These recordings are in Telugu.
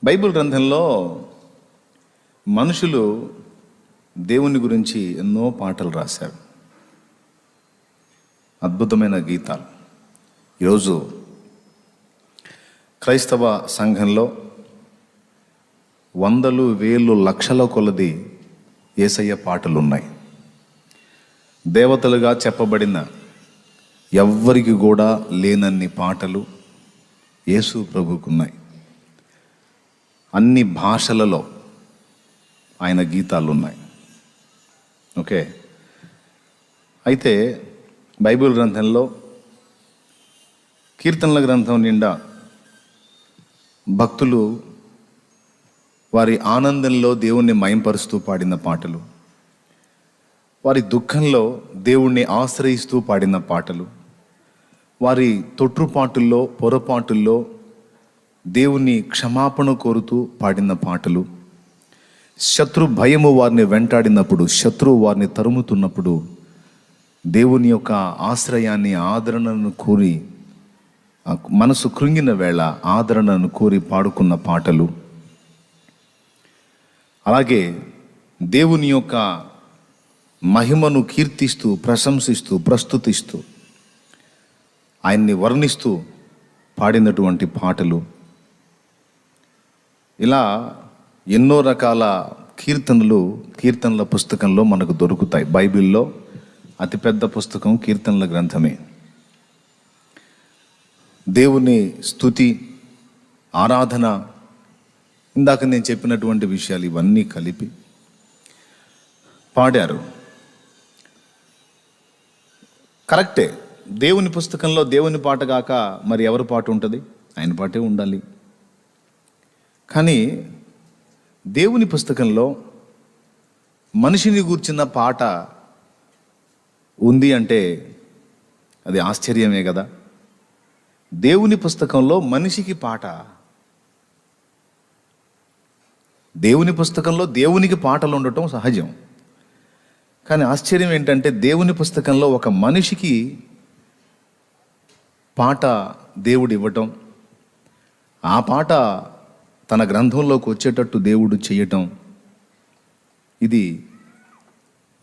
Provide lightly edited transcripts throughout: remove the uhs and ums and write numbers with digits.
బైబిల్ గ్రంథంలో మనుషులు దేవుని గురించి ఎన్నో పాటలు రాశారు, అద్భుతమైన గీతాలు. ఈరోజు క్రైస్తవ సంఘంలో వందలు వేలు లక్షల కొలది యేసయ్య పాటలు ఉన్నాయి. దేవతలుగా చెప్పబడిన ఎవ్వరికి కూడా లేనన్ని పాటలు యేసు ప్రభుకున్నాయి. అన్ని భాషలలో ఆయన గీతాలు ఉన్నాయి. ఓకే, అయితే బైబిల్ గ్రంథంలో కీర్తనల గ్రంథం నిండా భక్తులు వారి ఆనందంలో దేవుణ్ణి మయంపరుస్తూ పాడిన పాటలు, వారి దుఃఖంలో దేవుణ్ణి ఆశ్రయిస్తూ పాడిన పాటలు, వారి తొట్రుపాటుల్లో పొరపాటుల్లో దేవుని క్షమాపణ కోరుతూ పాడిన పాటలు, శత్రు భయము వారిని వెంటాడినప్పుడు, శత్రువు వారిని తరుముతున్నప్పుడు దేవుని యొక్క ఆశ్రయాన్ని, ఆదరణను కోరి, మనసు కృంగిన వేళ ఆదరణను కోరి పాడుకున్న పాటలు, అలాగే దేవుని యొక్క మహిమను కీర్తిస్తూ, ప్రశంసిస్తూ, ప్రస్తుతిస్తూ, ఆయన్ని వర్ణిస్తూ పాడినటువంటి పాటలు, ఇలా ఎన్నో రకాల కీర్తనల పుస్తకంలో మనకు దొరుకుతాయి. బైబిల్లో అతిపెద్ద పుస్తకం కీర్తనల గ్రంథమే. దేవుని స్తుతి, ఆరాధన, ఇందాక నేను చెప్పినటువంటి విషయాలు ఇవన్నీ కలిపి పాడారు. కరెక్టే, దేవుని పుస్తకంలో దేవుని పాట కాక మరి ఎవరి పాట ఉంటుంది? ఆయన పాటే ఉండాలి. కానీ దేవుని పుస్తకంలో మనిషిని గూర్చిన పాట ఉంది అంటే అది ఆశ్చర్యమే కదా. దేవుని పుస్తకంలో మనిషికి పాట, దేవుని పుస్తకంలో దేవునికి పాటలు ఉండటం సహజం. కానీ ఆశ్చర్యం ఏంటంటే దేవుని పుస్తకంలో ఒక మనిషికి పాట దేవుడు ఇవ్వటం, ఆ పాట తన గ్రంథంలోకి వచ్చేటట్టు దేవుడు చేయటం, ఇది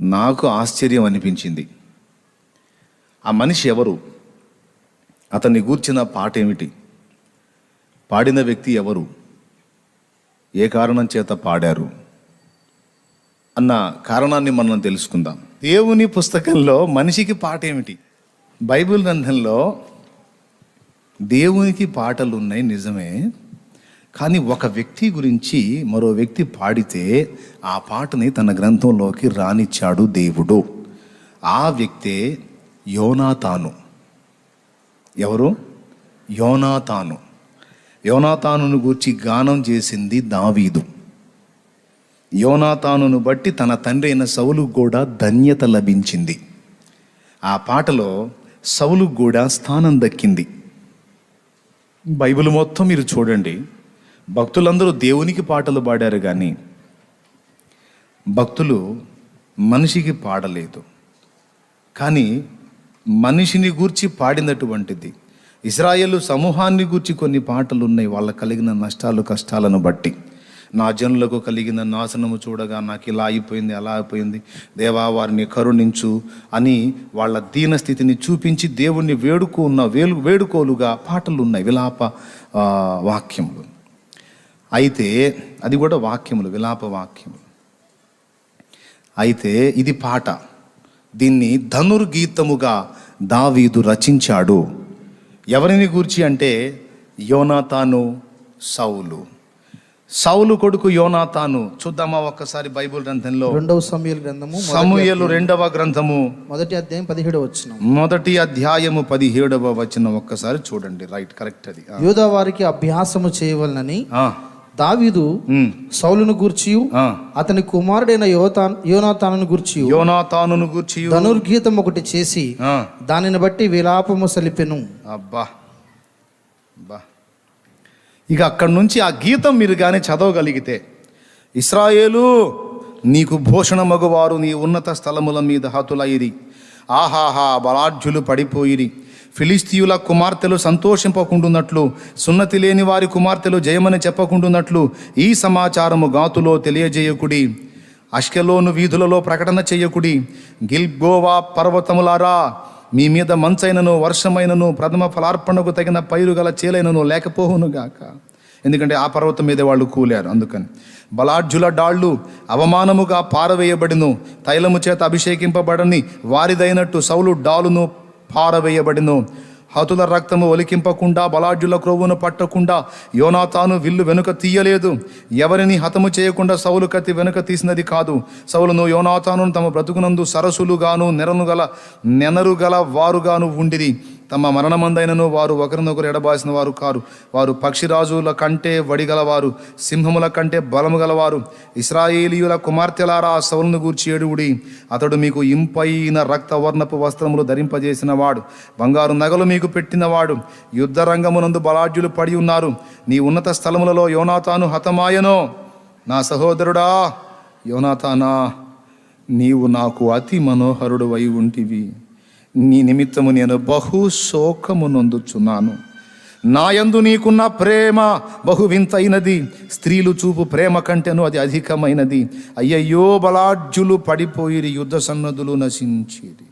నాకు ఆశ్చర్యం అనిపించింది. ఆ మనిషి ఎవరు? అతన్ని గూర్చిన పాట ఏమిటి? పాడిన వ్యక్తి ఎవరు? ఏ కారణం చేత పాడారు అన్న కారణాన్ని మనం తెలుసుకుందాం. దేవుని పుస్తకంలో మనిషికి పాట ఏమిటి? బైబిల్ గ్రంథంలో దేవునికి పాటలు ఉన్నాయి నిజమే, కానీ ఒక వ్యక్తి గురించి మరో వ్యక్తి పాడితే ఆ పాటని తన గ్రంథంలోకి రానిచ్చాడు దేవుడు. ఆ వ్యక్తే యోనాతాను. ఎవరు? యోనాతాను. యోనాతానును గూర్చి గానం చేసింది దావీదు. యోనాతానును బట్టి తన తండ్రి అయిన సౌలుకు కూడా ధన్యత లభించింది. ఆ పాటలో సౌలుకు కూడా స్థానం దక్కింది. బైబిల్ మొత్తం మీరు చూడండి, భక్తులందరూ దేవునికి పాటలు పాడారు, కానీ భక్తులు మనిషికి పాడలేదు. కానీ మనిషిని గూర్చి పాడినటువంటిది, ఇశ్రాయేలు సమూహాన్ని గూర్చి కొన్ని పాటలు ఉన్నాయి. వాళ్ళకు కలిగిన నష్టాలు, కష్టాలను బట్టి. నా జనులకు కలిగిన నాశనము చూడగా నాకు ఇలా అయిపోయింది, అలా అయిపోయింది, దేవా వారిని కరుణించు అని వాళ్ళ దీన స్థితిని చూపించి దేవుణ్ణి వేడుకోలుగా పాటలు ఉన్నాయి, విలాప వాక్యములు. అయితే అది కూడా వాక్యములు, విలాప వాక్యములు. అయితే ఇది పాట. దీన్ని ధనుర్గీతముగా దావీదు రచించాడు. ఎవరిని గూర్చి అంటే యోనాతాను, సౌలు కొడుకు యోనాతాను. చూద్దామా ఒక్కసారి బైబిల్ గ్రంథంలో సమూయేలు 2వ గ్రంథము 1వ అధ్యాయం 17వ వచనం. 1వ అధ్యాయము 17వ వచనం ఒక్కసారి చూడండి. Right, correct. అది యూదా వారికి అభ్యాసము చేయవలనని దావీదు సౌలును గూర్చి అతని కుమారుడైన యోనాతానును గూర్చి ధనుర్గీతం ఒకటి చేసి దానిని బట్టి విలాపము సలిపెను. అబ్బా, ఇక అక్కడి నుంచి ఆ గీతం మీరు కానీ చదవగలిగితే, ఇశ్రాయేలు నీకు భూషణ మగువారు నీ ఉన్నత స్థలముల మీద హతులైరి, ఆహాహా బలాఢ్యులు పడిపోయిరి, ఫిలిస్తీయుల కుమార్తెలు సంతోషింపకుండున్నట్లు, సున్నతి లేని వారి కుమార్తెలు జయమని చెప్పకుండున్నట్లు ఈ సమాచారము గాతులో తెలియజేయకుడి. అష్కెలోను వీధులలో ప్రకటన చేయకుడి. గిల్బోవా పర్వతములారా, మీ మీద మంచైనను వర్షమైనను ప్రథమ ఫలార్పణకు తగిన పైరు గల చేలైనను లేకపోవునుగాక. ఎందుకంటే ఆ పర్వతం మీద వాళ్ళు కూలారు. అందుకని బలాఢ్యుల డాళ్ళు అవమానముగా పారవేయబడిను. తైలము చేత అభిషేకింపబడని వారిదైనట్టు సౌలు డాలును పారవేయబడిను. హతుల రక్తము ఒలికింపకుండా, బలాఢ్యుల క్రొవ్వును పట్టకుండా యోనాతాను విల్లు వెనుక తీయలేదు. ఎవరిని హతము చేయకుండా సౌలు కత్తి వెనుక తీసినది కాదు. సౌలును యోనాతాను తమ బ్రతుకునందు సరసులుగాను నెనరు గల వారుగాను ఉండిరి. తమ మరణమందైనను వారు ఒకరినొకరు ఎడబాసిన వారు కారు. వారు పక్షిరాజుల కంటే వడిగలవారు, సింహముల కంటే బలము గలవారు. ఇశ్రాయేలీయుల కుమార్తెలారా, సౌలును గూర్చి ఏడువుడి. అతడు మీకు ఇంపైన రక్తవర్ణపు వస్త్రములు ధరింపజేసిన వాడు, బంగారు నగలు మీకు పెట్టినవాడు. యుద్ధ రంగమునందు బలాఢ్యులు పడి ఉన్నారు. నీ ఉన్నత స్థలములలో యోనాతాను హతమాయనో. నా సహోదరుడా యోనాతానా, నీవు నాకు అతి మనోహరుడు అయి ఉంటివి. నీ నిమిత్తము నేను బహు శోకము నొందుచున్నాను. నాయందు నీకున్న ప్రేమ బహు వింతైనది. స్త్రీలు చూపు ప్రేమ కంటేను అది అధికమైనది. అయ్యయ్యో, బలాఢ్యులు పడిపోయిరి, యుద్ధ సన్నద్ధులు నశించిరి.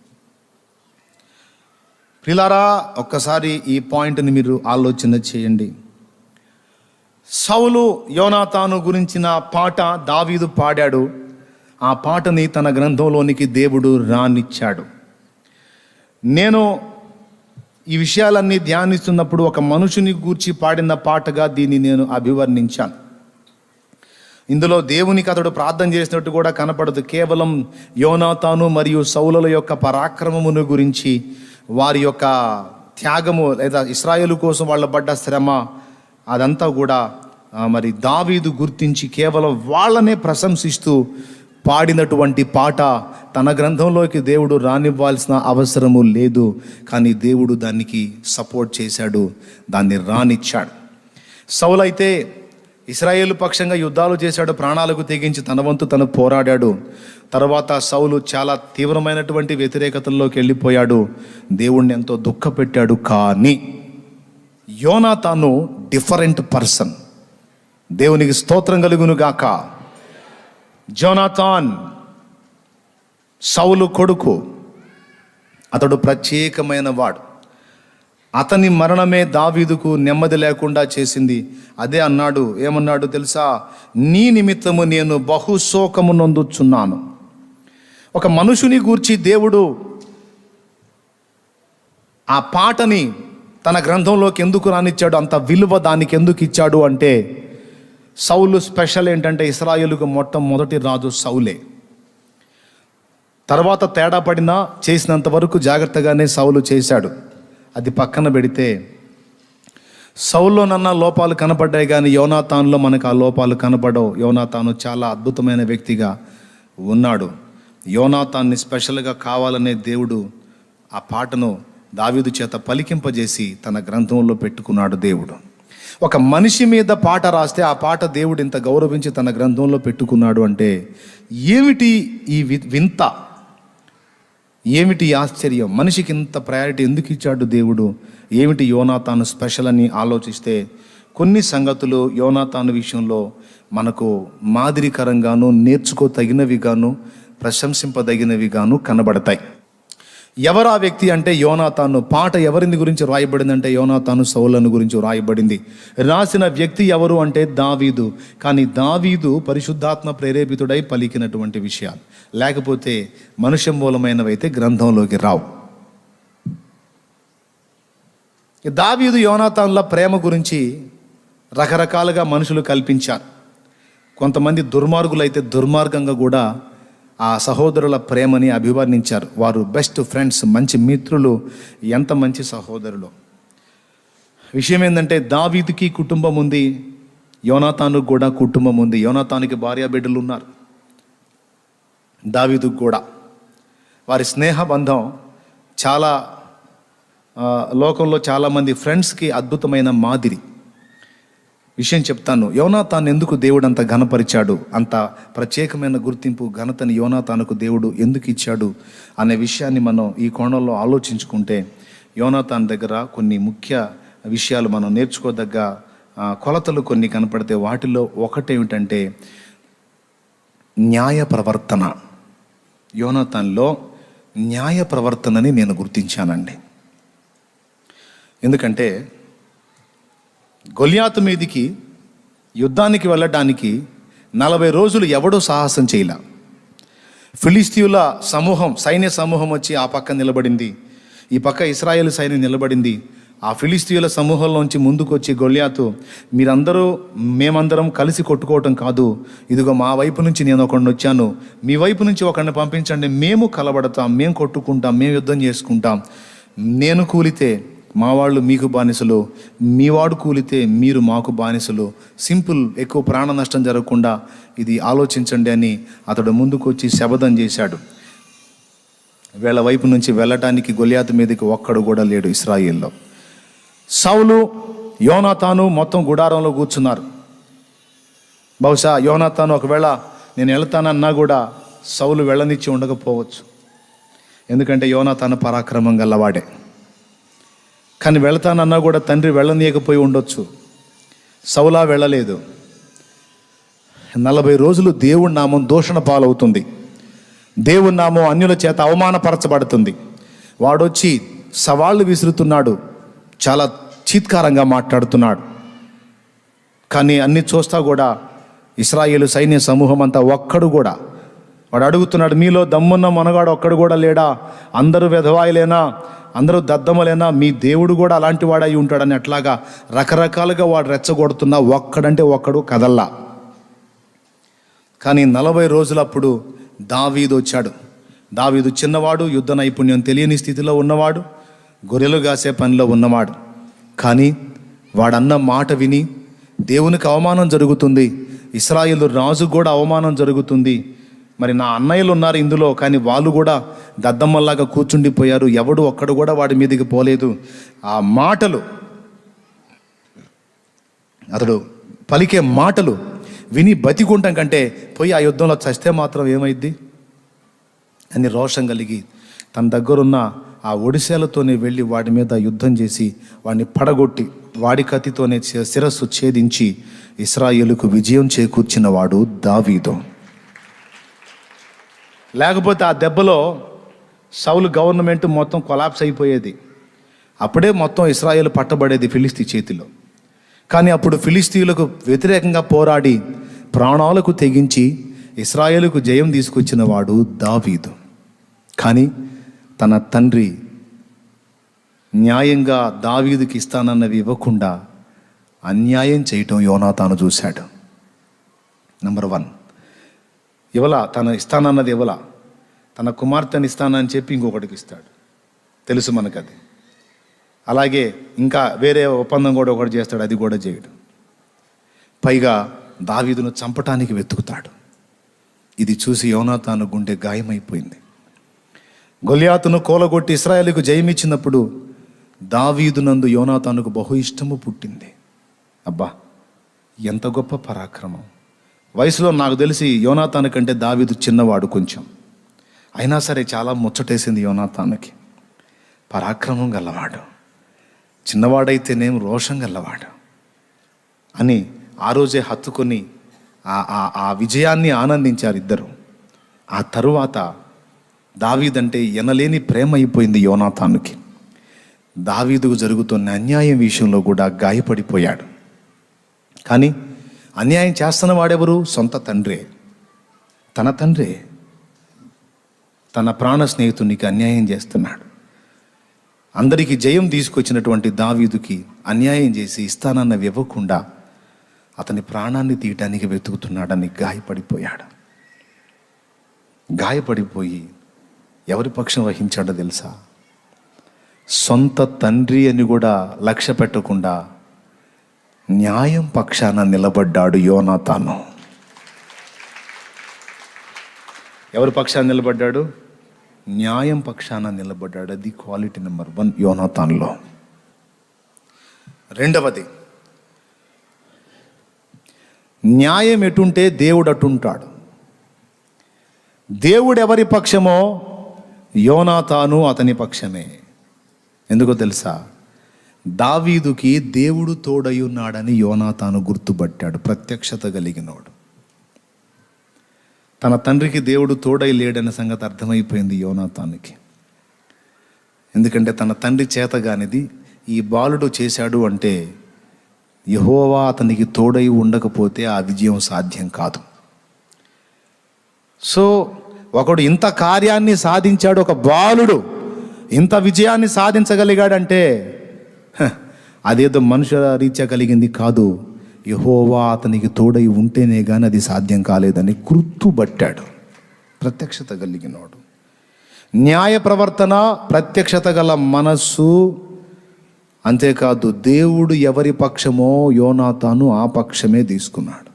ప్రిలారా, ఒక్కసారి ఈ పాయింట్ని మీరు ఆలోచన చేయండి. సౌలు యోనాతాను గురించిన పాట దావీదు పాడాడు. ఆ పాటని తన గ్రంథంలోనికి దేవుడు రానిచ్చాడు. నేను ఈ విషయాలన్నీ ధ్యానిస్తున్నప్పుడు ఒక మనుషుని గూర్చి పాడిన పాటగా దీన్ని నేను అభివర్ణించాను. ఇందులో దేవునికి అతడు ప్రార్థన చేసినట్టు కూడా కనపడదు. కేవలం యోనాతాను మరియు సౌలుల యొక్క పరాక్రమమును గురించి, వారి యొక్క త్యాగము లేదా ఇశ్రాయేలు కోసం వాళ్ళ పడ్డ శ్రమ, అదంతా కూడా మరి దావీదు గుర్తించి కేవలం వాళ్ళనే ప్రశంసిస్తూ పాడినటువంటి పాట తన గ్రంథంలోకి దేవుడు రానివ్వాల్సిన అవసరము లేదు. కానీ దేవుడు దానికి సపోర్ట్ చేశాడు, దాన్ని రానిచ్చాడు. సౌలు అయితే ఇశ్రాయేలు పక్షంగా యుద్ధాలు చేశాడు, ప్రాణాలకు తెగించి తన వంతు తను పోరాడాడు. తర్వాత సౌలు చాలా తీవ్రమైనటువంటి వ్యతిరేకతల్లోకి వెళ్ళిపోయాడు, దేవుణ్ణి ఎంతో దుఃఖపెట్టాడు. కానీ యోనాతాను డిఫరెంట్ పర్సన్. దేవునికి స్తోత్రం కలుగును గాక. జోనాతాన్ సౌలు కొడుకు, అతడు ప్రత్యేకమైన వాడు. అతని మరణమే దావీదుకు నెమ్మది లేకుండా చేసింది. అదే అన్నాడు, ఏమన్నాడు తెలుసా? నీ నిమిత్తము నేను బహుశోకము నొందుచున్నాను. ఒక మనుషుని గూర్చి దేవుడు ఆ పాటని తన గ్రంథంలోకి ఎందుకు రానిచ్చాడు, అంత విలువ దానికి ఎందుకు ఇచ్చాడు అంటే, సౌలు స్పెషల్ ఏంటంటే ఇశ్రాయేలుకు మొట్టమొదటి రాజు సౌలే. తర్వాత తేడా పడినా చేసినంత వరకు జాగ్రత్తగానే సౌలు చేశాడు. అది పక్కన పెడితే సౌల్లోనన్నా లోపాలు కనపడ్డాయి, కానీ యోనాతానులో మనకు ఆ లోపాలు కనపడవు. యోనాతాను చాలా అద్భుతమైన వ్యక్తిగా ఉన్నాడు. యోనాతాన్ని స్పెషల్గా కావాలనే దేవుడు ఆ పాటను దావీదు చేత పలికింపజేసి తన గ్రంథంలో పెట్టుకున్నాడు దేవుడు. ఒక మనిషి మీద పాట రాస్తే ఆ పాట దేవుడు ఇంత గౌరవించి తన గ్రంథంలో పెట్టుకున్నాడు అంటే ఏమిటి ఈ వింత, ఏమిటి ఆశ్చర్యం? మనిషికి ఇంత ప్రయారిటీ ఎందుకు ఇచ్చాడు దేవుడు? ఏమిటి యోనాతాను స్పెషల్ అని ఆలోచిస్తే కొన్ని సంగతులు యోనాతాను విషయంలో మనకు మాదిరికరంగాను, నేర్చుకోదగినవిగాను, ప్రశంసింపదగినవిగాను కనబడతాయి. ఎవరు ఆ వ్యక్తి అంటే యోనాతాను. పాట ఎవరిని గురించి రాయబడింది అంటే యోనాతాను సౌలను గురించి రాయబడింది. రాసిన వ్యక్తి ఎవరు అంటే దావీదు. కానీ దావీదు పరిశుద్ధాత్మ ప్రేరేపితుడై పలికినటువంటి విషయాలు, లేకపోతే మనుష్య మూలమైనవైతే గ్రంథంలోకి రావు. దావీదు యోనాతానుల ప్రేమ గురించి రకరకాలుగా మనుషులు కల్పించారు. కొంతమంది దుర్మార్గులైతే దుర్మార్గంగా కూడా ఆ సహోదరుల ప్రేమని అభివర్ణించారు. వారు బెస్ట్ ఫ్రెండ్స్, మంచి మిత్రులు, ఎంత మంచి సహోదరులు. విషయం ఏంటంటే దావీదుకి కుటుంబం ఉంది, యోనాతానుకు కూడా కుటుంబం ఉంది. యోనాతానుకి భార్య బిడ్డలు ఉన్నారు, దావీదుకు కూడా. వారి స్నేహ బంధం చాలా లోకంలో చాలామంది ఫ్రెండ్స్కి అద్భుతమైన మాదిరి. విషయం చెప్తాను. యోనాతాను ఎందుకు దేవుడు అంత ఘనపరిచాడు, అంత ప్రత్యేకమైన గుర్తింపు ఘనతని యోనాతానుకు దేవుడు ఎందుకు ఇచ్చాడు అనే విషయాన్ని మనం ఈ కోణంలో ఆలోచించుకుంటే, యోనాతాన్ దగ్గర కొన్ని ముఖ్య విషయాలు మనం నేర్చుకోదగ్గ కొలతలు కొన్ని కనపడితే వాటిలో ఒకటేమిటంటే న్యాయ ప్రవర్తన. యోనాతాన్లో న్యాయ ప్రవర్తనని నేను గుర్తించానండి. ఎందుకంటే గొల్యాతు మీదికి యుద్ధానికి వెళ్ళడానికి 40 రోజులు ఎవడూ సాహసం చేయలే. ఫిలిస్తీయుల సమూహం, సైన్య సమూహం వచ్చి ఆ పక్క నిలబడింది, ఈ పక్క ఇశ్రాయేలు సైన్యం నిలబడింది. ఆ ఫిలిస్తీయుల సమూహంలోంచి ముందుకు వచ్చి గొల్యాతు, మీరందరూ మేమందరం కలిసి కొట్టుకోవటం కాదు, ఇదిగో మా వైపు నుంచి నేను ఒకడిని వచ్చాను, మీ వైపు నుంచి ఒకడిని పంపించండి, మేము కలబడతాం, మేము కొట్టుకుంటాం, మేము యుద్ధం చేసుకుంటాం. నేను కూలితే మా వాళ్ళు మీకు బానిసలు, మీ వాడు కూలితే మీరు మాకు బానిసలు. సింపుల్, ఎక్కువ ప్రాణ నష్టం జరగకుండా ఇది ఆలోచించండి అని అతడు ముందుకు వచ్చి శపథం చేశాడు. వీళ్ళ వైపు నుంచి వెళ్ళటానికి గొల్యాతు మీదకి ఒక్కడు కూడా లేడు ఇశ్రాయేల్లో. సౌలు, యోనాతాను మొత్తం గుడారంలో కూర్చున్నారు. బహుశా యోనాతాను ఒకవేళ నేను వెళ్తానన్నా కూడా సౌలు వెళ్ళనిచ్చి ఉండకపోవచ్చు, ఎందుకంటే యోనాతాను పరాక్రమం గల్లవాడే. కానీ వెళతానన్నా కూడా తండ్రి వెళ్ళనీయకపోయి ఉండొచ్చు. సౌలా వెళ్ళలేదు. 40 రోజులు దేవుడి నామం దూషణ పాలవుతుంది, దేవుడి నామం అన్యుల చేత అవమానపరచబడుతుంది. వాడొచ్చి సవాళ్ళు విసురుతున్నాడు, చాలా చీత్కారంగా మాట్లాడుతున్నాడు. కానీ అన్ని చూస్తా కూడా ఇశ్రాయేలు సైన్య సమూహం అంతా ఒక్కడు కూడా, వాడు అడుగుతున్నాడు, మీలో దమ్మున్న మనగాడు ఒక్కడు కూడా లేడా? అందరూ వెధవాయిలేనా? అందరూ దద్దమలేనా? మీ దేవుడు కూడా అలాంటి వాడు అయి ఉంటాడని అట్లాగా రకరకాలుగా వాడు రెచ్చగొడుతున్నా ఒక్కడంటే ఒక్కడు కదల్లా. కానీ 40 రోజులప్పుడు దావీదు వచ్చాడు. దావీదు చిన్నవాడు, యుద్ధ నైపుణ్యం తెలియని స్థితిలో ఉన్నవాడు, గొర్రెలు కాసే పనిలో ఉన్నవాడు. కానీ వాడన్న మాట విని దేవునికి అవమానం జరుగుతుంది, ఇశ్రాయేలు రాజు కూడా అవమానం జరుగుతుంది. మరి నా అన్నయ్యలు ఉన్నారు ఇందులో, కానీ వాళ్ళు కూడా దద్దమ్మల్లాగా కూర్చుండిపోయారు, ఎవడు ఒక్కడు కూడా వాడి మీదకి పోలేదు. ఆ మాటలు, అతడు పలికే మాటలు విని బతికుంటాం కంటే పోయి ఆ యుద్ధంలో చస్తే మాత్రం ఏమైద్ది అని రోషం కలిగి తన దగ్గరున్న ఆ ఒడిశాలతోనే వెళ్ళి వాడి మీద యుద్ధం చేసి వాడిని పడగొట్టి వాడి కత్తితోనే శిరస్సు ఛేదించి ఇశ్రాయేలుకు విజయం చేకూర్చిన వాడు దావీదు. లేకపోతే ఆ దెబ్బలో సౌలు గవర్నమెంట్ మొత్తం కొలాప్స్ అయిపోయేది. అప్పుడే మొత్తం ఇశ్రాయేలు పట్టబడేది ఫిలిస్తీ చేతిలో. కానీ అప్పుడు ఫిలిస్తీయులకు వ్యతిరేకంగా పోరాడి ప్రాణాలకు తెగించి ఇశ్రాయేలుకు జయం తీసుకొచ్చిన వాడు దావీదు. కానీ తన తండ్రి న్యాయంగా దావీదుకి ఇస్తానన్నవి ఇవ్వకుండా అన్యాయం చేయటం యోనాతాను చూశాడు. నెంబర్ 1, ఇవ్వలా, తను ఇస్తానన్నది ఇవ్వలా, తన కుమార్తెని ఇస్తానని చెప్పి ఇంకొకటికి ఇస్తాడు. తెలుసు మనకు అది. అలాగే ఇంకా వేరే ఒప్పందం కూడా ఒకటి చేస్తాడు, అది కూడా చేయడు. పైగా దావీదును చంపటానికి వెతుకుతాడు. ఇది చూసి యోనాతాను గుండె గాయమైపోయింది. గొల్యాతును కూలగొట్టి ఇశ్రాయేలుకు జయమిచ్చినప్పుడు దావీదునందు యోనాతానుకు బహు ఇష్టము పుట్టింది. అబ్బా, ఎంత గొప్ప పరాక్రమం! వయసులో నాకు తెలిసి యోనాతాను కంటే దావీదు చిన్నవాడు కొంచెం, అయినా సరే చాలా ముచ్చటేసింది యోనాతానుకి. పరాక్రమం గల్లవాడు, చిన్నవాడైతేనేం రోషం గల్లవాడు అని ఆ రోజే హత్తుకొని ఆ విజయాన్ని ఆనందించారు ఇద్దరు. ఆ తరువాత దావీదంటే ఎనలేని ప్రేమ అయిపోయింది యోనాతానుకి. దావీదుకు జరుగుతున్న అన్యాయం విషయంలో కూడా గాయపడిపోయాడు. కానీ అన్యాయం చేస్తున్న వాడెవరు? సొంత తండ్రే, తన తండ్రే తన ప్రాణ స్నేహితునికి అన్యాయం చేస్తున్నాడు. అందరికీ జయం తీసుకొచ్చినటువంటి దావీదుకి అన్యాయం చేసి ఇస్తానన్నవి ఇవ్వకుండా అతని ప్రాణాన్ని తీయటానికి వెతుకుతున్నాడని గాయపడిపోయాడు. గాయపడిపోయి ఎవరి పక్షం వహించాడో తెలుసా? సొంత తండ్రి అని కూడా లక్ష్య పెట్టకుండా న్యాయం పక్షాన నిలబడ్డాడు యోనాతాను. ఎవరి పక్షాన నిలబడ్డాడు? న్యాయం పక్షాన నిలబడ్డాడు. అది క్వాలిటీ నెంబర్ 1 యోనాతాన్లో. రెండవది, న్యాయం ఎటుంటే దేవుడు అటుంటాడు. దేవుడు ఎవరి పక్షమో యోనాతాను అతని పక్షమే. ఎందుకో తెలుసా? దావీదుకి దేవుడు తోడై ఉన్నాడని యోనాతాను గుర్తుపట్టాడు. ప్రత్యక్షత కలిగినోడు. తన తండ్రికి దేవుడు తోడై లేడనే సంగతి అర్థమైపోయింది యోనాతానుకి. ఎందుకంటే తన తండ్రి చేతగానిది ఈ బాలుడు చేశాడు అంటే యెహోవా అతనికి తోడై ఉండకపోతే ఆ విజయం సాధ్యం కాదు. సో ఒకడు ఇంత కార్యాన్ని సాధించాడు, ఒక బాలుడు ఇంత విజయాన్ని సాధించగలిగాడంటే అదేదో మనుషుల రీత్యా కలిగింది కాదు. యెహోవా అతనికి తోడై ఉంటేనే కానీ అది సాధ్యం కాలేదని గుర్తుపట్టాడు. ప్రత్యక్షత కలిగినోడు. న్యాయ ప్రవర్తన, ప్రత్యక్షత గల మనస్సు. అంతేకాదు దేవుడు ఎవరి పక్షమో యోనాతాను ఆ పక్షమే తీసుకున్నాడు.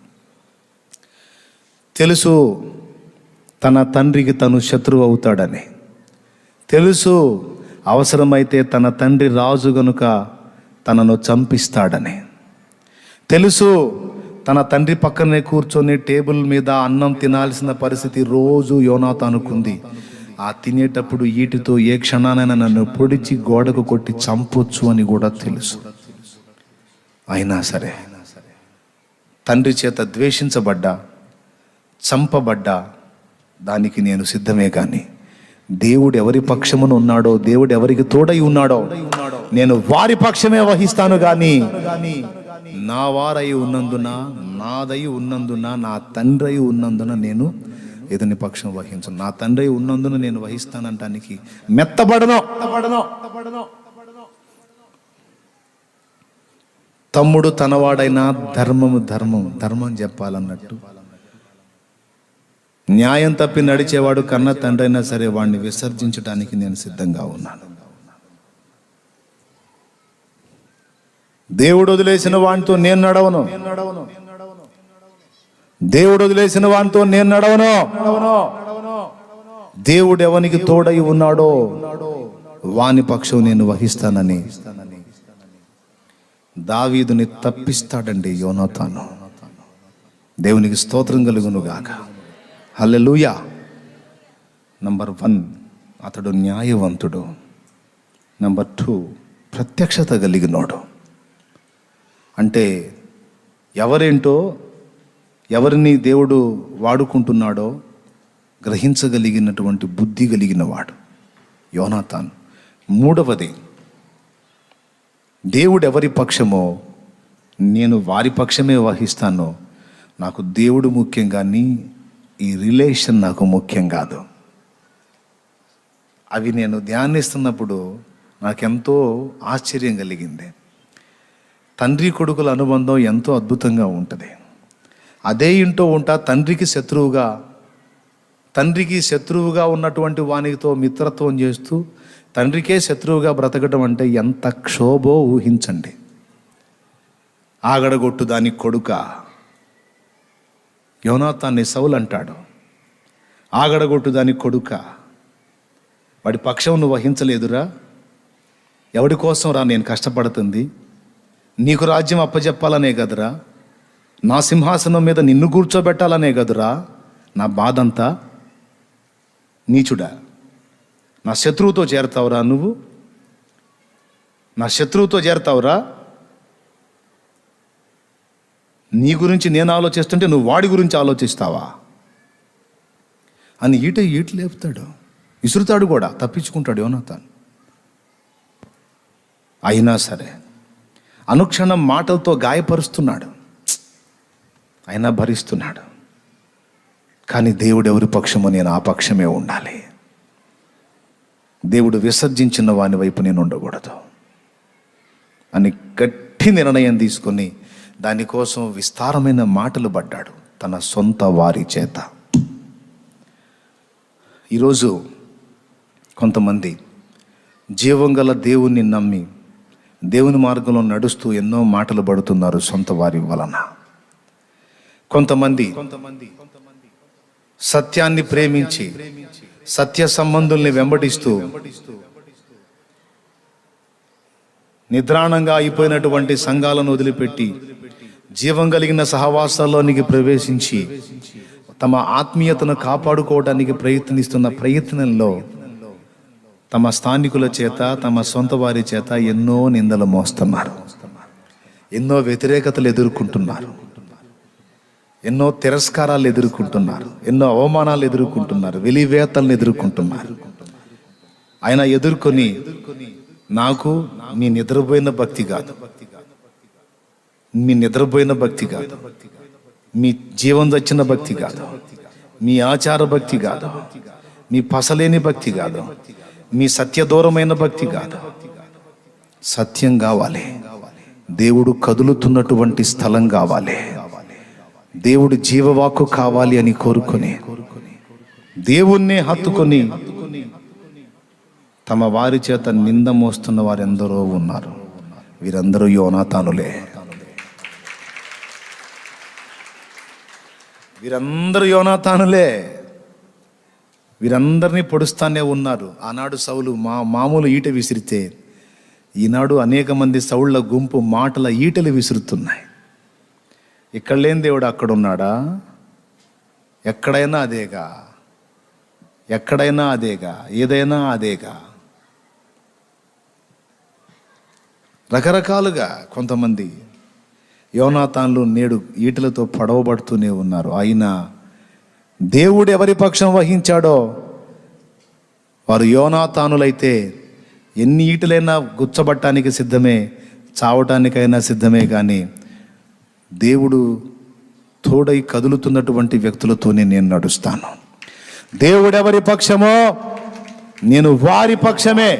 తెలుసు తన తండ్రికి తను శత్రువు అవుతాడని. తెలుసు అవసరమైతే తన తండ్రి రాజు గనుక తనను చంపిస్తాడని. తెలుసు తన తండ్రి పక్కనే కూర్చొని టేబుల్ మీద అన్నం తినాల్సిన పరిస్థితి రోజు యోనాతానుకుంది. ఆ తినేటప్పుడు ఈటితో ఏ క్షణానైనా నన్ను పొడిచి గోడకు కొట్టి చంపొచ్చు అని కూడా తెలుసు. అయినా సరే తండ్రి చేత ద్వేషించబడ్డా, చంపబడ్డా దానికి నేను సిద్ధమే. కానీ దేవుడు ఎవరి పక్షమున ఉన్నాడో, దేవుడు ఎవరికి తోడై ఉన్నాడో నేను వారి పక్షమే వహిస్తాను. కానీ నా వారై ఉన్నందున, నాదై ఉన్నందున, నా తండ్రి ఉన్నందున నేను ఏదని పక్షం వహించను. నా తండ్రి ఉన్నందున నేను వహిస్తానంటానికి మెత్తబడను. తమ్ముడు తనవాడైనా ధర్మం చెప్పాలన్నట్టు న్యాయం తప్పి నడిచేవాడు కన్న తండ్రి అయినా సరే వాడిని విసర్జించడానికి నేను సిద్ధంగా ఉన్నాను. దేవుడు వదిలేసిన వానితో నేను నడవను. దేవుడు వదిలేసిన వానితో నేను నడవను. దేవుడు ఎవనికి తోడై ఉన్నాడో వాని పక్షం నేను వహిస్తానని దావీదుని తప్పిస్తాడండి యోనాతాను. దేవునికి స్తోత్రం కలుగును గాక. హల్లెలూయా. నంబర్ 1 అతడు న్యాయవంతుడు. నంబర్ 2 ప్రత్యక్షత కలిగినోడు. అంటే ఎవరేంటో, ఎవరిని దేవుడు వాడుకుంటున్నాడో గ్రహించగలిగినటువంటి బుద్ధి కలిగిన వాడు యోనాతాను. 3వది దేవుడు ఎవరి పక్షమో నేను వారి పక్షమే వహిస్తాను. నాకు దేవుడు ముఖ్యం కానీ ఈ రిలేషన్ నాకు ముఖ్యం కాదు. అవి నేను ధ్యానిస్తున్నప్పుడు నాకెంతో ఆశ్చర్యం కలిగింది. తండ్రి కొడుకుల అనుబంధం ఎంతో అద్భుతంగా ఉంటుంది. అదే ఇంటో ఉంటా తండ్రికి శత్రువుగా ఉన్నటువంటి వానితో మిత్రత్వం చేస్తూ తండ్రికే శత్రువుగా బ్రతకడం అంటే ఎంత క్షోభో ఊహించండి. ఆగడగొట్టు దాని కొడుక యోనాతాన్ని సౌలు అంటాడు. ఆగడగొట్టు దాని కొడుక, వాడి పక్షం నువ్వు వహించలేదురా. ఎవడి కోసం రా నేను కష్టపడుతుంది? నీకు రాజ్యం అప్పచెప్పాలనే కదరా, నా సింహాసనం మీద నిన్ను కూర్చోబెట్టాలనే కదురా నా బాధంతా. నీచుడా, నా శత్రువుతో చేరతావురా నువ్వు? నా శత్రువుతో చేరతావురా? నీ గురించి నేను ఆలోచిస్తుంటే నువ్వు వాడి గురించి ఆలోచిస్తావా అని ఈటు లేపుతాడు, విసురుతాడు కూడా, తప్పించుకుంటాడు యోనాతాను. అయినా సరే అనుక్షణం మాటలతో గాయపరుస్తున్నాడు, అయినా భరిస్తున్నాడు. కానీ దేవుడు ఎవరి పక్షమో నేను ఆ పక్షమే ఉండాలి. దేవుడు విసర్జించిన వాని వైపు నేను ఉండకూడదు అని గట్టి నిర్ణయం తీసుకొని దానికోసం విస్తారమైన మాటలు పడ్డాడు తన సొంత వారి చేత. ఈరోజు కొంతమంది జీవం గల దేవుణ్ణి నమ్మి దేవుని మార్గంలో నడుస్తూ ఎన్నో మాటలు పడుతున్నారు సొంత వారి వలన. కొంతమంది సత్యాన్ని ప్రేమించి సత్య సంబంధుల్ని వెంబడిస్తూ నిద్రాణంగా అయిపోయినటువంటి సంఘాలను వదిలిపెట్టి జీవం కలిగిన సహవాసాల్లోనికి ప్రవేశించి తమ ఆత్మీయతను కాపాడుకోవడానికి ప్రయత్నిస్తున్న ప్రయత్నంలో తమ స్థానికుల చేత, తమ సొంత వారి చేత ఎన్నో నిందలు మోస్తున్నారు, ఎన్నో వ్యతిరేకతలు ఎదుర్కొంటున్నారు, ఎన్నో తిరస్కారాలు ఎదుర్కొంటున్నారు, ఎన్నో అవమానాలు ఎదుర్కొంటున్నారు, వెలివేతలను ఎదుర్కొంటున్నారు. ఆయన ఎదుర్కొని, నాకు మీ నిద్రపోయిన భక్తి కాదు, మీ నిద్రపోయిన భక్తి కాదు, మీ జీవం తెచ్చిన భక్తి కాదు, మీ ఆచార భక్తి కాదు, మీ పసలేని భక్తి కాదు, మీ సత్యదూరమైన భక్తి కాదు. సత్యం కావాలి, దేవుడు కదులుతున్నటువంటి స్థలం కావాలి, దేవుడు జీవవాక్కు కావాలి అని కోరుకొని దేవుణ్ణే హత్తుకొని తమ వారి చేత నింద మోస్తున్న వారెందరో ఉన్నారు. వీరందరూ యోనాతానులే, వీరందరూ యోనాతానులే. వీరందరినీ పొడుస్తానే ఉన్నారు. ఆనాడు సౌలు మామూలు ఈట విసిరితే, ఈనాడు అనేక మంది సౌళ్ళ గుంపు మాటల ఈటలు విసురుతున్నాయి. ఇక్కడ లేని దేవుడు అక్కడ ఉన్నాడా? ఎక్కడైనా అదేగా, ఎక్కడైనా అదేగా, ఏదైనా అదేగా. రకరకాలుగా కొంతమంది యోనాతాన్లు నేడు ఈటలతో పడవబడుతూనే ఉన్నారు. అయినా దేవుడు ఎవరి పక్షం వహించాడో వారు యోనాతానులైతే ఎన్ని ఈటలైనా గుచ్చబట్టడానికి సిద్ధమే, చావటానికైనా సిద్ధమే. కానీ దేవుడు తోడై కదులుతున్నటువంటి వ్యక్తులతోనే నేను నడుస్తాను. దేవుడు ఎవరి పక్షమో నేను వారి పక్షమే.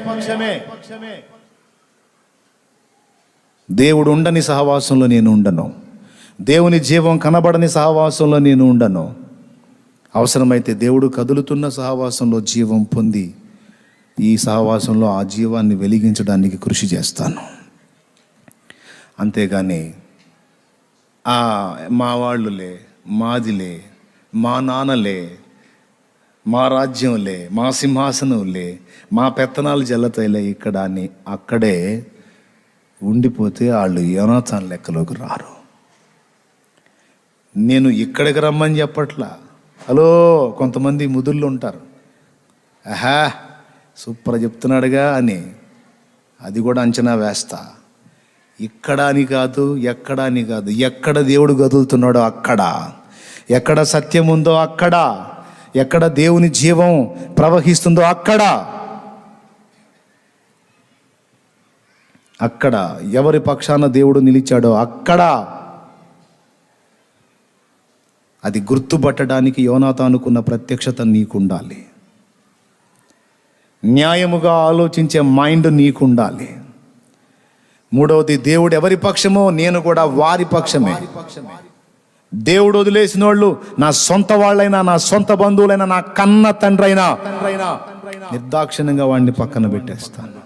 దేవుడు ఉండని సహవాసంలో నేను ఉండను, దేవుని జీవం కనబడని సహవాసంలో నేను ఉండను. అవసరమైతే దేవుడు కదులుతున్న సహవాసంలో జీవం పొంది ఈ సహవాసంలో ఆ జీవాన్ని వెలిగించడానికి కృషి చేస్తాను. అంతేగాని మా వాళ్ళులే, మాదిలే, మా నాన్నలే, మా రాజ్యంలే, మా సింహాసనంలే, మా పెత్తనాలు జల్లతైలే ఇక్కడ అని అక్కడే ఉండిపోతే వాళ్ళు యోనాతాను లెక్కలోకి రారు. నేను ఇక్కడికి రమ్మని చెప్పట్లా. హలో, కొంతమంది ముదుళ్ళు ఉంటారు, ఆహా సూపర్ చెప్తున్నాడుగా అని అది కూడా అంచనా వేస్తా. ఇక్కడ అని కాదు, ఎక్కడ అని కాదు, ఎక్కడ దేవుడు కదులుతున్నాడో అక్కడ, ఎక్కడ సత్యం ఉందో అక్కడ, ఎక్కడ దేవుని జీవం ప్రవహిస్తుందో అక్కడ, అక్కడ ఎవరి పక్షాన దేవుడు నిలిచాడో అక్కడ అది గుర్తుపట్టడానికి యోనాతానుకున్న ప్రత్యక్షత నీకుండాలి. న్యాయముగా ఆలోచించే మైండ్ నీకుండాలి. మూడవది, దేవుడు ఎవరి పక్షమో నేను కూడా వారి పక్షమే. దేవుడు వదిలేసిన వాళ్ళు నా సొంత వాళ్ళైనా, నా సొంత బంధువులైనా, నా కన్న తండ్రైనా నిర్దాక్షిణ్యంగా వాడిని పక్కన పెట్టేస్తాను.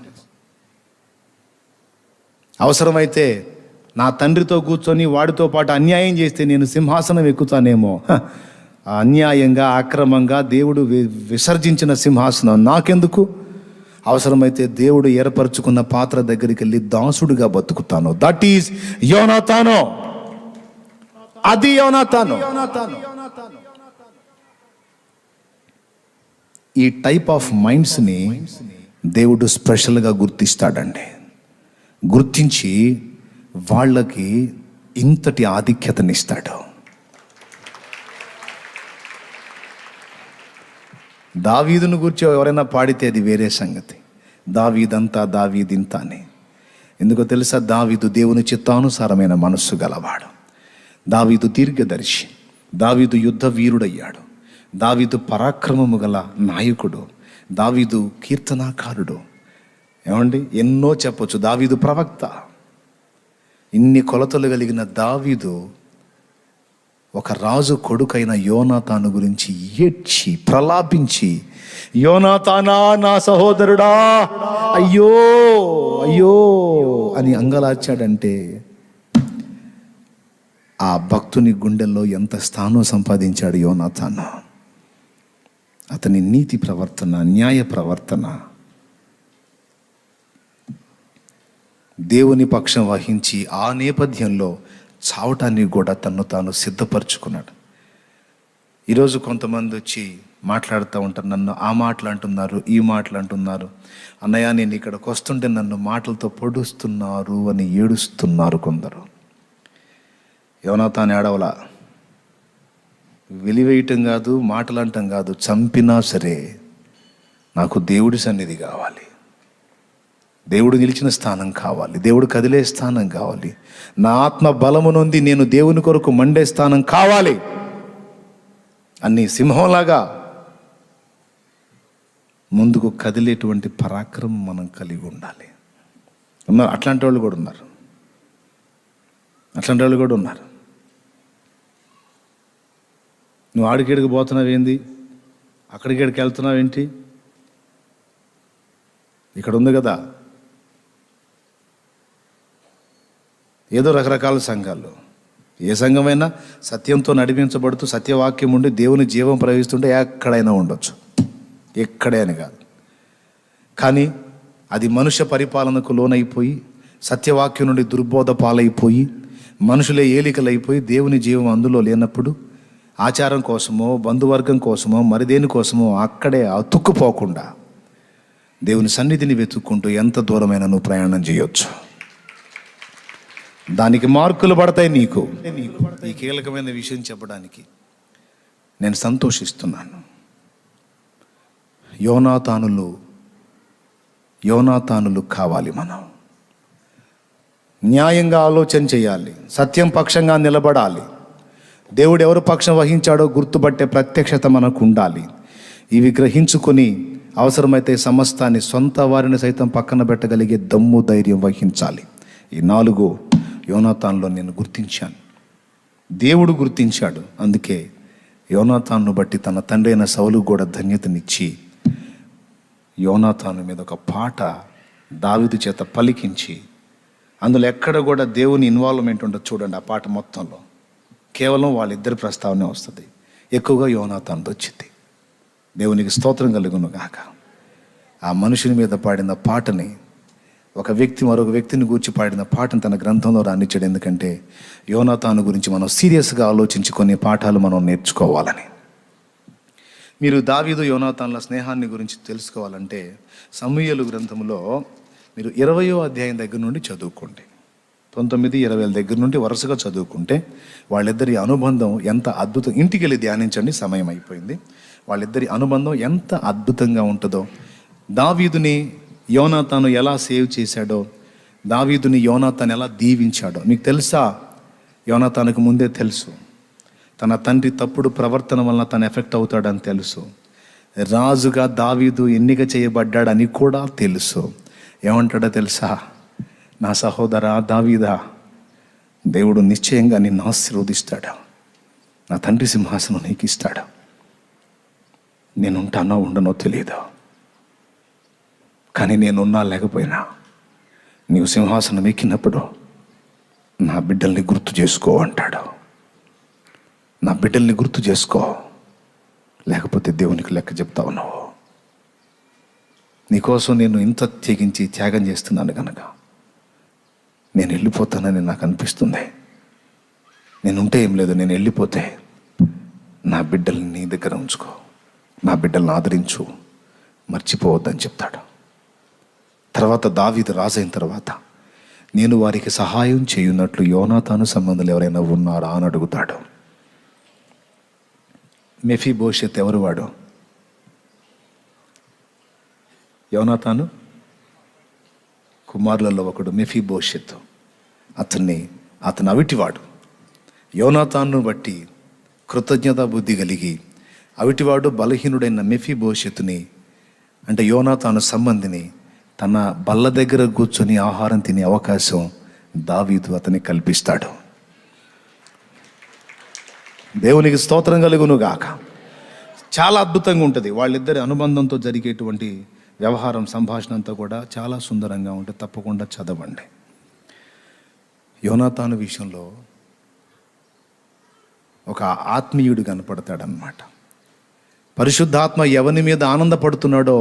అవసరమైతే నా తండ్రితో కూర్చొని వాడితో పాటు అన్యాయం చేస్తే నేను సింహాసనం ఎక్కుతానేమో. అన్యాయంగా, అక్రమంగా దేవుడు విసర్జించిన సింహాసనం నాకెందుకు? అవసరమైతే దేవుడు ఏర్పరచుకున్న పాత్ర దగ్గరికి వెళ్ళి దాసుడుగా బతుకుతాను. దట్ ఈస్ యోనాతాను. అది యోనాతాను. ఈ టైప్ ఆఫ్ మైండ్స్ని దేవుడు స్పెషల్గా గుర్తిస్తాడండి. గుర్తించి వాళ్ళకి ఇంతటి ఆధిక్యతనిస్తాడు. దావీదును గురించి ఎవరైనా పాడితే అది వేరే సంగతి. దావీదంతా, దావీదింత అని. ఎందుకో తెలుసా? దావీదు దేవుని చిత్తానుసారమైన మనస్సు గలవాడు. దావీదు దీర్ఘదర్శి. దావీదు యుద్ధ వీరుడయ్యాడు. దావీదు పరాక్రమము గల నాయకుడు. దావీదు కీర్తనాకారుడు. ఏమండి, ఎన్నో చెప్పొచ్చు. దావీదు ప్రవక్త. ఇన్ని కొలతలు కలిగిన దావీదు ఒక రాజు కొడుకైన యోనాతాను గురించి ఏడ్చి ప్రలాపించి, యోనాతానా నా సహోదరుడా, అయ్యో అయ్యో అని అంగలార్చాడంటే ఆ భక్తుని గుండెల్లో ఎంత స్థానం సంపాదించాడు యోనాతాను. అతని నీతి ప్రవర్తన, న్యాయ ప్రవర్తన, దేవుని పక్షం వహించి ఆ నేపథ్యంలో చావటానికి కూడా తన్ను తాను సిద్ధపరచుకున్నాడు. ఈరోజు కొంతమంది వచ్చి మాట్లాడుతూ ఉంటారు, నన్ను ఆ మాటలు అంటున్నారు, ఈ మాటలు అంటున్నారు, అన్నయ్య నేను ఇక్కడికి వస్తుంటే నన్ను మాటలతో పొడుస్తున్నారు అని ఏడుస్తున్నారు కొందరు. యోనాతాను ఏడవలా, వెలివేయటం కాదు, మాటలు అంటం కాదు, చంపినా సరే నాకు దేవుడి సన్నిధి కావాలి, దేవుడు నిలిచిన స్థానం కావాలి, దేవుడు కదిలే స్థానం కావాలి, నా ఆత్మ బలము నొంది నేను దేవుని కొరకు మండే స్థానం కావాలి అన్ని సింహంలాగా ముందుకు కదిలేటువంటి పరాక్రమం మనం కలిగి ఉండాలి. ఉన్నారు అట్లాంటి వాళ్ళు కూడా ఉన్నారు, అట్లాంటి వాళ్ళు కూడా ఉన్నారు. నువ్వు ఆడికేడికి పోతున్నావు ఏంది, అక్కడికేడికి వెళ్తున్నావు ఏంటి, ఇక్కడ ఉంది కదా ఏదో రకరకాల సంఘాలు, ఏ సంఘమైనా సత్యంతో నడిపించబడుతూ సత్యవాక్యం ఉండి దేవుని జీవం ప్రవహిస్తుంటే ఎక్కడైనా ఉండొచ్చు, ఎక్కడే అని కాదు. కానీ అది మనుష్య పరిపాలనకు లోనైపోయి సత్యవాక్యం నుండి దుర్బోధ పాలైపోయి మనుషులే ఏలికలైపోయి దేవుని జీవం అందులో లేనప్పుడు ఆచారం కోసమో బంధువర్గం కోసమో మరి దేనికోసమో అక్కడే అతుక్కుపోకుండా దేవుని సన్నిధిని వెతుక్కుంటూ ఎంత దూరమైనా నువ్వు ప్రయాణం చేయొచ్చు. దానికి మార్కులు పడతాయి నీకు. ఈ కీలకమైన విషయం చెప్పడానికి నేను సంతోషిస్తున్నాను. యోనాతానులు కావాలి. మనం న్యాయంగా ఆలోచన చేయాలి, సత్యం పక్షంగా నిలబడాలి, దేవుడు ఎవరు పక్షం వహించాడో గుర్తుపట్టే ప్రత్యక్షత మనకు ఉండాలి. ఇవి గ్రహించుకొని అవసరమైతే సమస్తాన్ని సొంత వారిని సైతం పక్కన పెట్టగలిగే దమ్ము ధైర్యం వహించాలి. ఈ 4 యోనాతానులో నేను గుర్తించాను, దేవుడు గుర్తించాడు. అందుకే యోనాతాను బట్టి తన తండ్రి అయిన సౌలు కూడా ధన్యతనిచ్చి యోనాతాను మీద ఒక పాట దావీదు చేత పలికించి, అందులో ఎక్కడ కూడా దేవుని ఇన్వాల్వ్మెంట్ ఉండదు. చూడండి, ఆ పాట మొత్తంలో కేవలం వాళ్ళిద్దరి ప్రస్తావనే వస్తుంది, ఎక్కువగా యోనాతానుతో వచ్చింది. దేవునికి స్తోత్రం కలుగును గాక. ఆ మనుషుని మీద పాడిన పాటని ఒక వ్యక్తి మరొక వ్యక్తిని గూర్చి పాడిన పాటను తన గ్రంథంలో రానిచ్చాడు. ఎందుకంటే యోనాతాను గురించి మనం సీరియస్గా ఆలోచించి కొన్ని పాఠాలు మనం నేర్చుకోవాలని. మీరు దావీదు యోనాతానుల స్నేహాన్ని గురించి తెలుసుకోవాలంటే సమూయేలు గ్రంథంలో మీరు 20వ అధ్యాయం దగ్గర నుండి చదువుకోండి. 19, 20 దగ్గర నుండి వరుసగా చదువుకుంటే వాళ్ళిద్దరి అనుబంధం ఎంత అద్భుతం. ఇంటికి వెళ్ళి ధ్యానించండి, సమయం అయిపోయింది. వాళ్ళిద్దరి అనుబంధం ఎంత అద్భుతంగా ఉంటుందో, దావీదుని యోనాతాను ఎలా సేవ్ చేశాడో, దావీదుని యోనాతాను ఎలా దీవించాడో మీకు తెలుసా? యోనాతానుకు ముందే తెలుసు తన తండ్రి తప్పుడు ప్రవర్తన వలన తను ఎఫెక్ట్ అవుతాడని తెలుసు. రాజుగా దావీదు ఎన్నిక చేయబడ్డాడని కూడా తెలుసు. ఏమంటాడో తెలుసా? నా సహోదరా దావీదా, దేవుడు నిశ్చయంగా నిన్ను ఆశీర్వదిస్తాడు, నా తండ్రి సింహాసనం నీకు ఇస్తాడు. నేనుంటానో ఉండనో తెలియదు, కానీ నేనున్నా లేకపోయినా నీవు సింహాసనం ఎక్కినప్పుడు నా బిడ్డల్ని గుర్తు చేసుకో అంటాడు. నా బిడ్డల్ని గుర్తు చేసుకో, లేకపోతే దేవునికి లెక్క చెప్తావు నువ్వు. నీకోసం నేను ఇంత తెగించి త్యాగం చేస్తున్నాను కనుక నేను వెళ్ళిపోతానని నాకు అనిపిస్తుంది. నేనుంటే ఏం లేదు, నేను వెళ్ళిపోతే నా బిడ్డల్ని నీ దగ్గర ఉంచుకో, నా బిడ్డల్ని ఆదరించు, మర్చిపోవద్దని చెప్తాడు. తర్వాత దావీదు రాజైన తర్వాత నేను వారికి సహాయం చేయున్నట్లు యోనాతాను సంబంధాలు ఎవరైనా ఉన్నారా అని అడుగుతాడు. మెఫీబోషెత్ ఎవరు? వాడు యోనాతాను కుమారులలో ఒకడు మెఫీబోషెత్. అతను అవిటివాడు. యోనాతాను బట్టి కృతజ్ఞతా బుద్ధి కలిగి అవిటివాడు బలహీనుడైన మెఫీబోషెతుని, అంటే యోనాతాను సంబంధిని, తన బల్ల దగ్గర కూర్చొని ఆహారం తినే అవకాశం దావీదు అతనికి కల్పిస్తాడు. దేవునికి స్తోత్రం కలుగును గాక. చాలా అద్భుతంగా ఉంటుంది వాళ్ళిద్దరి అనుబంధంతో జరిగేటువంటి వ్యవహారం, సంభాషణ అంతా కూడా చాలా సుందరంగా ఉంటుంది. తప్పకుండా చదవండి. యోనాతాను విషయంలో ఒక ఆత్మీయుడు కనపడతాడనమాట. పరిశుద్ధాత్మ ఎవని మీద ఆనందపడుతున్నాడో,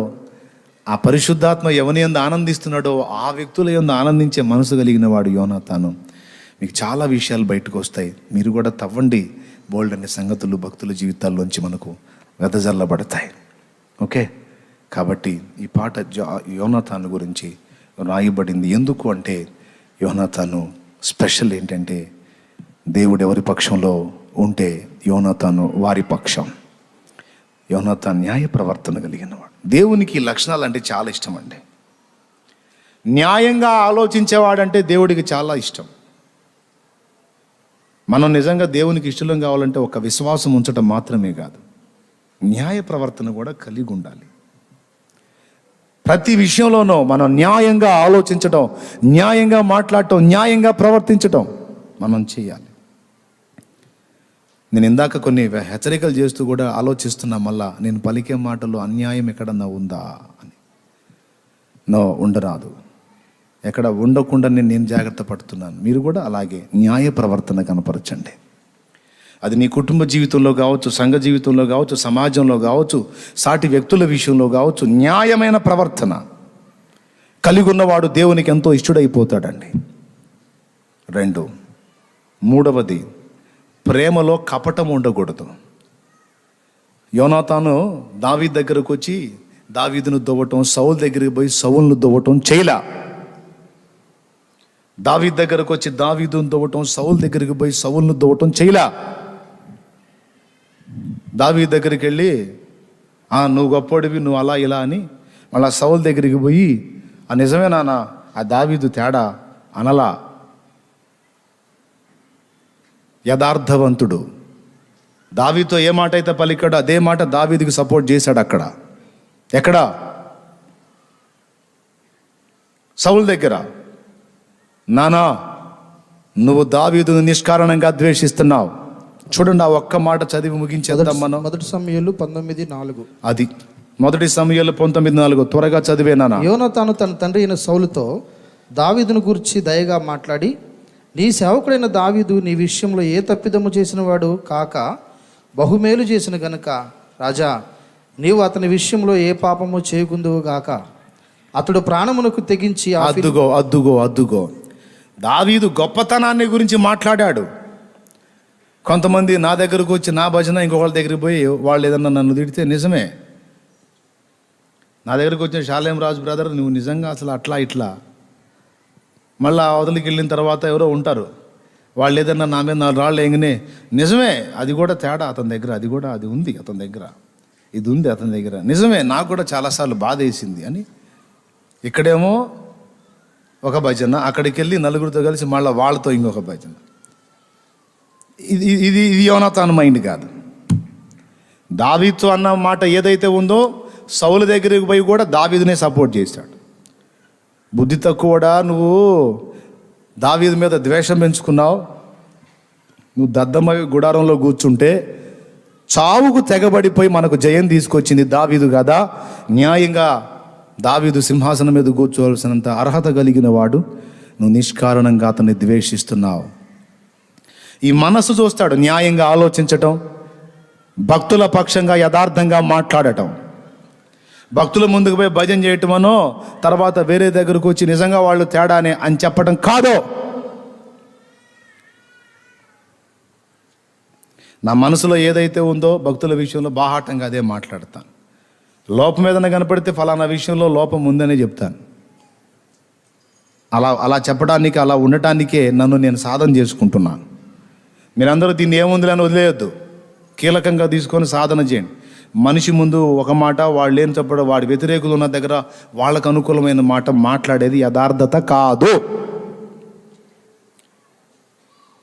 ఆ పరిశుద్ధాత్మ ఎవని యందు ఆనందిస్తున్నాడో ఆ వ్యక్తుల యందు ఆనందించే మనసు కలిగిన వాడు యోనాతాను. మీకు చాలా విషయాలు బయటకు వస్తాయి, మీరు కూడా తవ్వండి, బోల్డ్ అనే సంగతులు భక్తుల జీవితాల్లోంచి మనకు వెదజల్లబడతాయి. ఓకే, కాబట్టి ఈ పాట యోనాతాను గురించి రాయబడింది. ఎందుకు అంటే యోనాతాను స్పెషల్ ఏంటంటే దేవుడు ఎవరి పక్షంలో ఉంటే యోనాతాను వారి పక్షం. యోనాతాను న్యాయ ప్రవర్తన కలిగినవాడు. దేవునికి ఈ లక్షణాలు అంటే చాలా ఇష్టం అండి. న్యాయంగా ఆలోచించేవాడంటే దేవుడికి చాలా ఇష్టం. మనం నిజంగా దేవునికి ఇష్టం కావాలంటే ఒక విశ్వాసం ఉంచడం మాత్రమే కాదు, న్యాయ ప్రవర్తన కూడా కలిగి ఉండాలి. ప్రతి విషయంలోనూ మనం న్యాయంగా ఆలోచించడం, న్యాయంగా మాట్లాడటం, న్యాయంగా ప్రవర్తించటం మనం చేయాలి. నేను ఇందాక కొన్ని హెచ్చరికలు చేస్తూ కూడా ఆలోచిస్తున్నా, మళ్ళా నేను పలికే మాటలో అన్యాయం ఎక్కడన్నా ఉందా అని. ఉండరాదు. ఎక్కడ ఉండకుండా నేను జాగ్రత్త పడుతున్నాను. మీరు కూడా అలాగే న్యాయ ప్రవర్తన కనపరచండి. అది నీ కుటుంబ జీవితంలో కావచ్చు, సంఘ జీవితంలో కావచ్చు, సమాజంలో కావచ్చు, సాటి వ్యక్తుల విషయంలో కావచ్చు, న్యాయమైన ప్రవర్తన కలిగి ఉన్నవాడు దేవునికి ఎంతో ఇష్టడైపోతాడండి. 2, మూడవది ప్రేమలో కపటం ఉండకూడదు. యోనాతాను దావీదు దగ్గరకు వచ్చి దావీదును దొవ్వటం, సౌలు దగ్గరికి పోయి సౌలును దొవ్వటం చేయలా. దావీదు దగ్గరకు వచ్చి దావీదును దొవ్వటం, సౌలు దగ్గరికి పోయి సౌలును దొవ్వటం చేయలా. దావీదు దగ్గరికి వెళ్ళి నువ్వు గొప్పోడివి, నువ్వు అలా ఇలా అని మళ్ళా సౌలు దగ్గరికి పోయి నిజమే నాన్న ఆ దావీదు తేడా అనలా. యథార్థవంతుడు. దావీదుతో ఏ మాట అయితే పలికాడో అదే మాట దావీదుకి సపోర్ట్ చేశాడు. ఎక్కడ? సౌలు దగ్గర. నానా నువ్వు దావీదును నిష్కారణంగా ద్వేషిస్తున్నావు. చూడండి, ఆ ఒక్క మాట చదివి ముగించేద్దాం మనం. 1 సమూయేలు 19:4. అది 1 సమూయేలు 19:4. త్వరగా చదివేనా. యోనాతాను తన తండ్రి అయిన సౌలుతో దావీదును గురించి దయగా మాట్లాడి, నీ సేవకుడైన దావీదు నీ విషయంలో ఏ తప్పిదము చేసిన వాడు కాక బహుమేలు చేసిన గనుక రాజా, నీవు అతని విషయంలో ఏ పాపము చేయకుందువు గాక. అతడు ప్రాణమునకు తెగించి అద్దుగో దావీదు గొప్పతనాన్ని గురించి మాట్లాడాడు. కొంతమంది నా దగ్గరకు వచ్చి నా భజన ఇంకొకళ్ళ దగ్గరికి పోయి వాళ్ళు ఏదన్నా నన్ను తిడితే నిజమే. నా దగ్గరకు వచ్చిన షాలేం రాజు బ్రదర్ నువ్వు నిజంగా అసలు అట్లా ఇట్లా, మళ్ళీ అవతలికి వెళ్ళిన తర్వాత ఎవరో ఉంటారు వాళ్ళు ఏదన్నా నా మీద 4 రాళ్ళు ఎంగినే నిజమే, అది కూడా తేడా అతని దగ్గర, అది ఉంది అతని దగ్గర, ఇది ఉంది అతని దగ్గర, నిజమే నాకు కూడా చాలాసార్లు బాధ వేసింది అని. ఇక్కడేమో ఒక భజన, అక్కడికి వెళ్ళి నలుగురితో కలిసి మళ్ళీ వాళ్ళతో ఇంకొక భజన. ఇది యోనాతాను మైండ్ కాదు. దావీదు అన్న మాట ఏదైతే ఉందో సౌలు దగ్గరికి పోయి కూడా దావీదునే సపోర్ట్ చేశాడు. బుద్ధి తక్కువడా, నువ్వు దావీదు మీద ద్వేషం పెంచుకున్నావు, నువ్వు దద్దమవి గుడారంలో కూర్చుంటే చావుకు తెగబడిపోయి మనకు జయం తీసుకొచ్చింది దావీదు కదా, న్యాయంగా దావీదు సింహాసనం మీద కూర్చోవలసినంత అర్హత కలిగిన వాడు, నువ్వు నిష్కారణంగా అతన్ని ద్వేషిస్తున్నావు. ఈ మనసు చూస్తాడు, న్యాయంగా ఆలోచించటం, భక్తుల పక్షంగా యథార్థంగా మాట్లాడటం. భక్తుల ముందుకు పోయి భజన చేయటమనో తర్వాత వేరే దగ్గరకు వచ్చి నిజంగా వాళ్ళు తేడానే అని చెప్పడం కాదో. నా మనసులో ఏదైతే ఉందో భక్తుల విషయంలో బాహాటంగా అదే మాట్లాడతాను. లోపం ఏదైనా కనపడితే ఫలానా విషయంలో లోపం ఉందనే చెప్తాను. అలా చెప్పడానికి, అలా ఉండటానికే నన్ను నేను సాధన చేసుకుంటున్నాను. మీరందరూ దీన్ని ఏముంది అని వదిలేయొద్దు, కీలకంగా తీసుకొని సాధన చేయండి. మనిషి ముందు ఒక మాట, వాళ్ళు ఏం చెప్పడం, వాడి వ్యతిరేకులు ఉన్న దగ్గర వాళ్ళకు అనుకూలమైన మాట మాట్లాడేది యథార్థత కాదు.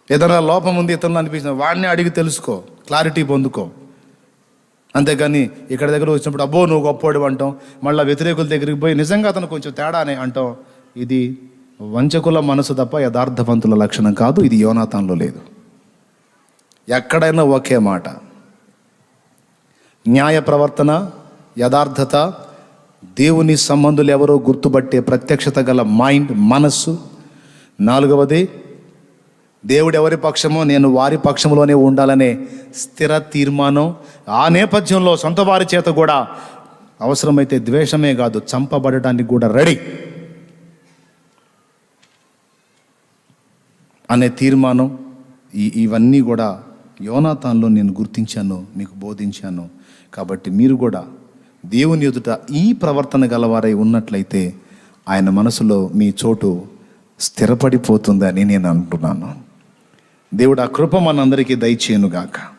ఏదైనా లోపం ఉంది ఇతరులు అనిపించిన వాడిని అడిగి తెలుసుకో, క్లారిటీ పొందుకో. అంతేగాని ఇక్కడ దగ్గర వచ్చినప్పుడు అబ్బో నువ్వు గొప్పోడు అంటాం, మళ్ళీ వ్యతిరేకుల దగ్గరికి పోయి నిజంగా అతను కొంచెం తేడానే అంటాం. ఇది వంచకుల మనసు తప్ప యథార్థవంతుల లక్షణం కాదు. ఇది యోనాతాన్లో లేదు. ఎక్కడైనా ఒకే మాట, న్యాయ ప్రవర్తన, యథార్థత, దేవుని సంబంధులు ఎవరో గుర్తుపట్టే ప్రత్యక్షత గల మైండ్, మనస్సు. 4వది దేవుడు ఎవరి పక్షమో నేను వారి పక్షంలోనే ఉండాలనే స్థిర తీర్మానం. ఆ నేపథ్యంలో సొంత వారి చేత కూడా అవసరమైతే ద్వేషమే కాదు చంపబడటానికి కూడా రెడీ అనే తీర్మానం. ఇవన్నీ కూడా యోనాతాన్లో నేను గుర్తించాను, మీకు బోధించాను. కాబట్టి మీరు కూడా దేవుని ఎదుట ఈ ప్రవర్తన గలవారై ఉన్నట్లయితే ఆయన మనసులో మీ చోటు స్థిరపడిపోతుందని నేను అంటున్నాను. దేవుడు ఆ కృప మనందరికీ దయచేయునుగాక.